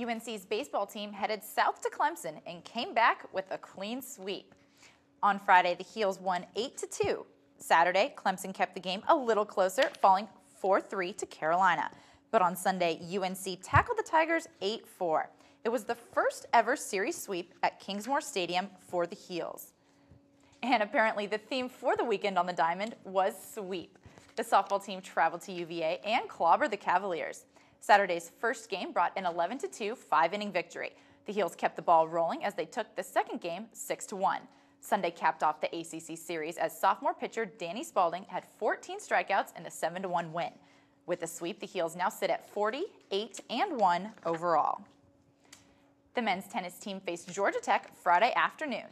UNC's baseball team headed south to Clemson and came back with a clean sweep. On Friday, the Heels won 8-2. Saturday, Clemson kept the game a little closer, falling 4-3 to Carolina. But on Sunday, UNC tackled the Tigers 8-4. It was the first ever series sweep at Kingsmore Stadium for the Heels. And apparently the theme for the weekend on the Diamond was sweep. The softball team traveled to UVA and clobbered the Cavaliers. Saturday's first game brought an 11-2 5-inning victory. The Heels kept the ball rolling as they took the second game 6-1. Sunday capped off the ACC series as sophomore pitcher Danny Spalding had 14 strikeouts in a 7-1 win. With the sweep, the Heels now sit at 40-8-1 overall. The men's tennis team faced Georgia Tech Friday afternoon,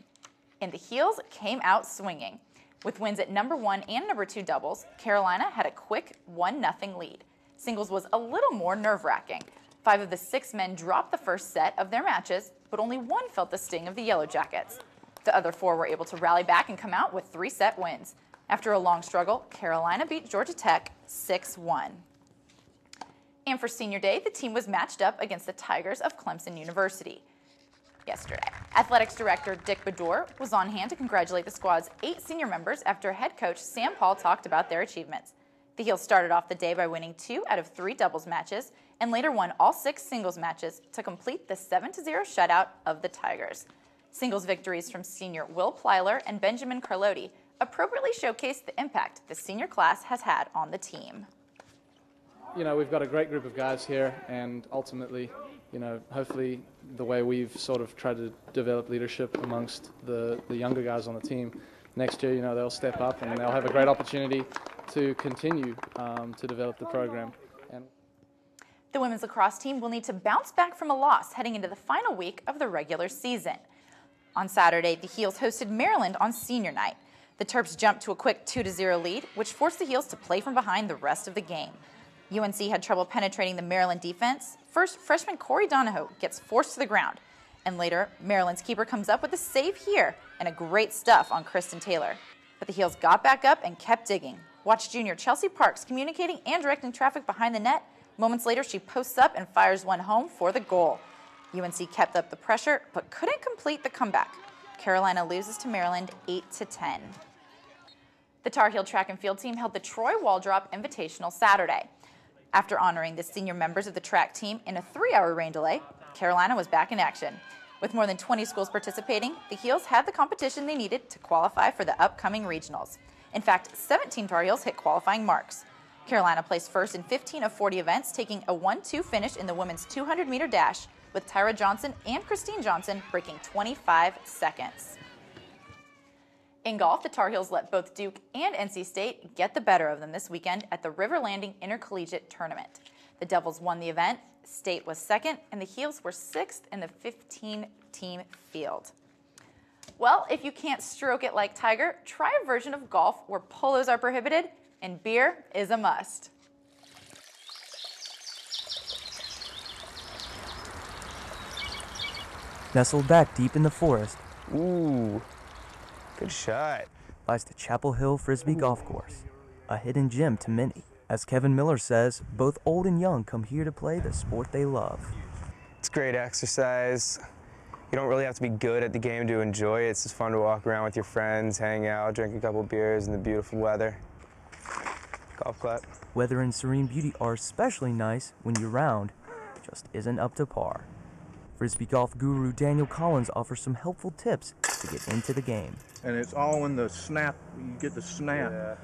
and the Heels came out swinging. With wins at number 1 and number 2 doubles, Carolina had a quick 1-0 lead. Singles was a little more nerve-wracking. 5 of the 6 men dropped the first set of their matches, but only 1 felt the sting of the Yellow Jackets. The other 4 were able to rally back and come out with 3-set wins. After a long struggle, Carolina beat Georgia Tech 6-1. And for Senior Day, the team was matched up against the Tigers of Clemson University yesterday. Athletics Director Dick Bedore was on hand to congratulate the squad's 8 senior members after head coach Sam Paul talked about their achievements. The Heels started off the day by winning 2 out of 3 doubles matches and later won all 6 singles matches to complete the 7-0 shutout of the Tigers. Singles victories from senior Will Plyler and Benjamin Carlotti appropriately showcased the impact the senior class has had on the team. You know, we've got a great group of guys here, and ultimately, you know, hopefully the way we've sort of tried to develop leadership amongst the younger guys on the team, next year, you know, they'll step up and they'll have a great opportunity to continue to develop the program. The women's lacrosse team will need to bounce back from a loss heading into the final week of the regular season. On Saturday, the Heels hosted Maryland on senior night. The Terps jumped to a quick 2-0 lead, which forced the Heels to play from behind the rest of the game. UNC had trouble penetrating the Maryland defense. First, freshman Corey Donahoe gets forced to the ground. And later, Maryland's keeper comes up with a save here and a great stuff on Kristen Taylor. But the Heels got back up and kept digging. Watch junior Chelsea Parks communicating and directing traffic behind the net. Moments later, she posts up and fires one home for the goal. UNC kept up the pressure, but couldn't complete the comeback. Carolina loses to Maryland 8-10. The Tar Heel track and field team held the Troy Waldrop Invitational Saturday. After honoring the senior members of the track team in a 3-hour rain delay, Carolina was back in action. With more than 20 schools participating, the Heels had the competition they needed to qualify for the upcoming regionals. In fact, 17 Tar Heels hit qualifying marks. Carolina placed first in 15 of 40 events, taking a 1-2 finish in the women's 200-meter dash, with Tyra Johnson and Christine Johnson breaking 25 seconds. In golf, the Tar Heels let both Duke and NC State get the better of them this weekend at the River Landing Intercollegiate Tournament. The Devils won the event, State was second, and the Heels were 6th in the 15-team field. Well, if you can't stroke it like Tiger, try a version of golf where polos are prohibited and beer is a must. Nestled back deep in the forest, Ooh, good shot. lies the Chapel Hill Frisbee Golf Course, a hidden gem to many. As Kevin Miller says, both old and young come here to play the sport they love. It's great exercise. You don't really have to be good at the game to enjoy it. It's just fun to walk around with your friends, hang out, drink a couple beers in the beautiful weather. Golf clap. Weather and serene beauty are especially nice when year-round just isn't up to par. Frisbee golf guru Daniel Collins offers some helpful tips to get into the game. And it's all in the snap. You get the snap. Yeah.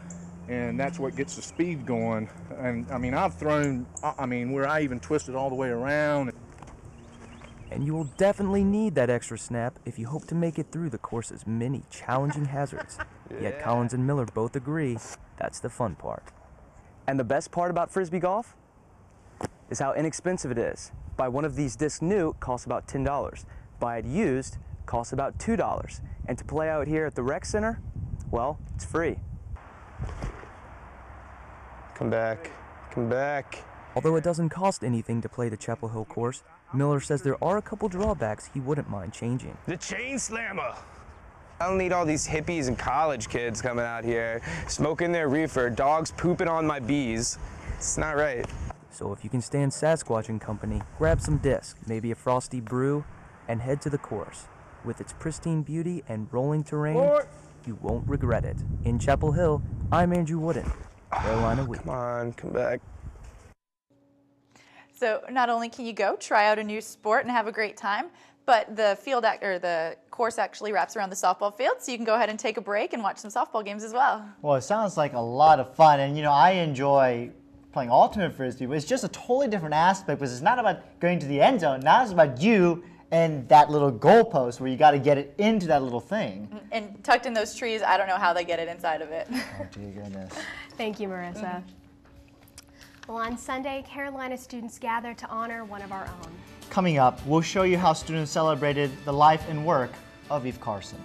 And that's what gets the speed going. And I mean, I've thrown, where I even twisted all the way around. And you will definitely need that extra snap if you hope to make it through the course's many challenging hazards. Yet Collins and Miller both agree that's the fun part. And the best part about Frisbee golf is how inexpensive it is. Buy one of these discs new costs about $10. Buy it used costs about $2. And to play out here at the rec center, well, it's free. Come back, come back. Although it doesn't cost anything to play the Chapel Hill course, Miller says there are a couple drawbacks he wouldn't mind changing. The chain slammer. I don't need all these hippies and college kids coming out here, smoking their reefer, dogs pooping on my bees. It's not right. So if you can stand Sasquatch and company, grab some disc, maybe a frosty brew, and head to the course. With its pristine beauty and rolling terrain, you won't regret it. In Chapel Hill, I'm Andrew Wooden, Carolina Week. Come on, come back. So not only can you go try out a new sport and have a great time, but the course actually wraps around the softball field, so you can go ahead and take a break and watch some softball games as well. Well, it sounds like a lot of fun, and you know, I enjoy playing ultimate frisbee, but it's just a totally different aspect because it's not about going to the end zone. Now it's about you and that little goalpost where you got to get it into that little thing. And tucked in those trees, I don't know how they get it inside of it. Oh, dear goodness. Thank you, Marissa. Well, on Sunday, Carolina students gathered to honor one of our own. Coming up, we'll show you how students celebrated the life and work of Eve Carson.